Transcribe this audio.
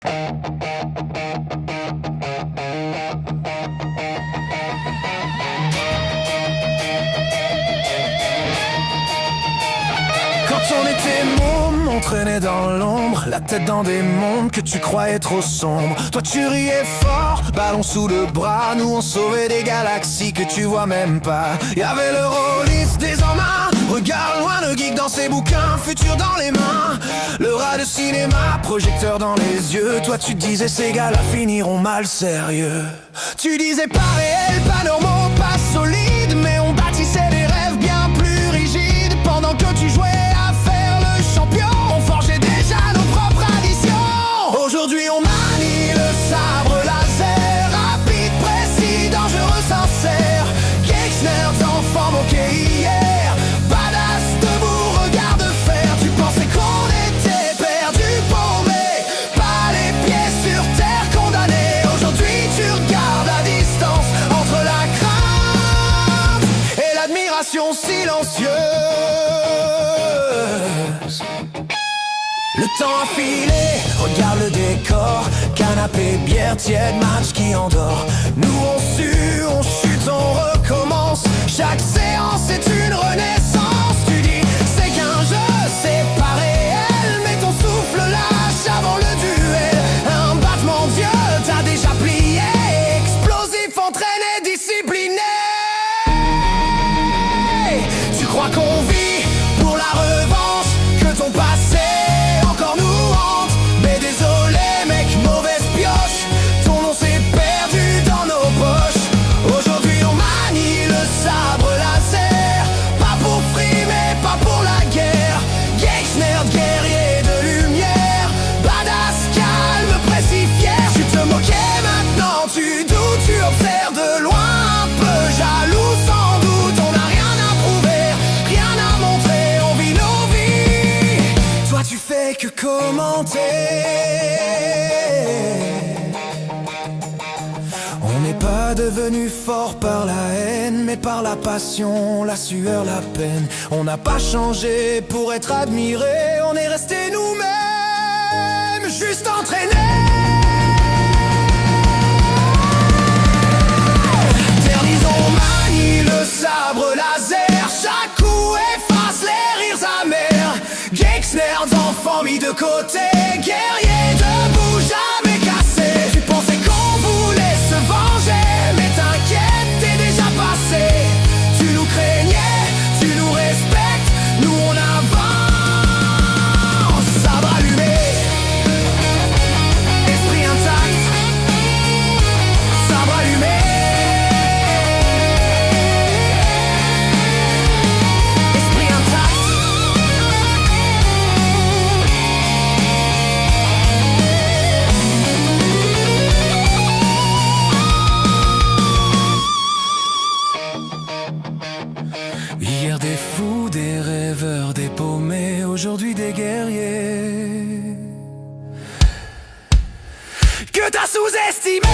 Quand on était môme, on traînait dans l'ombre, la tête dans des mondes que tu croyais trop sombres. Toi tu riais fort, ballon sous le bras, nous on sauvait des galaxies que tu vois même pas. Y'avait le rôliste des en main, regard loin, le geek dans ses bouquins, futur dans les mains. Le rat de cinéma, projecteur dans les yeux. Toi tu disais ces gars-là finiront mal sérieux. Tu disais pas réel, pas normaux, pas solides, mais on bâtissait des rêves bien plus rigides. Pendant que tu jouais à faire le champion, on forgeait déjà nos propres additions. Aujourd'hui on manie le sabre laser, rapide, précis, dangereux, sincère. Geeks, nerds, enfants moqués hier, badass, debout, regard de fer. Tu pensais qu'on était perdus, paumés, pas les pieds sur terre, condamnés. Aujourd'hui tu regardes à distance, entre la crainte et l'admiration silencieuse. Le temps a filé, regarde le décor, canapé, bière tiède, match qui endort. Nous on sue, on chute, on recommence. Chaque séance est une renaissance. Tu dis c'est qu'un jeu, c'est pas réel, mais ton souffle lâche avant le duel. Un battement Dieu, t'as déjà plié, explosif, entraîné, discipliné. Tu crois qu'on vit pour la revanche, que ton passé encore nous hante. Mais désolé mec, mauvaise pioche, ton nom s'est perdu dans nos poches. Aujourd'hui on manie le sabre laser, pas pour frimer, pas pour la guerre. Geeks, nerd, guerrier de lumière, badass, calme, précis, fier. Tu te moquais, maintenant tu doutes, tu observes de loin, un peu jaloux sans doute. On n'a rien à prouver, rien à montrer, on vit nos vies. Toi tu fais que commenter. On n'est pas devenu fort par la haine, mais par la passion, la sueur, la peine. On n'a pas changé pour être admiré, on est resté nous-mêmes, juste entraînés. Ternisons, manie le sabre laser, chaque coup efface les rires amers. Geeks, nerds, enfants mis de côté, guerriers debout, jamais cassés. Tu pensais qu'on voulait se venger, mais t'inquiète, t'es déjà passé. Tu nous craignais, tu nous respectes, nous on avance. Sabre allumé, esprit intact. Sabre allumé, esprit intact. Hier des fous, des rêveurs, des paumés, aujourd'hui des guerriers que t'as sous-estimé.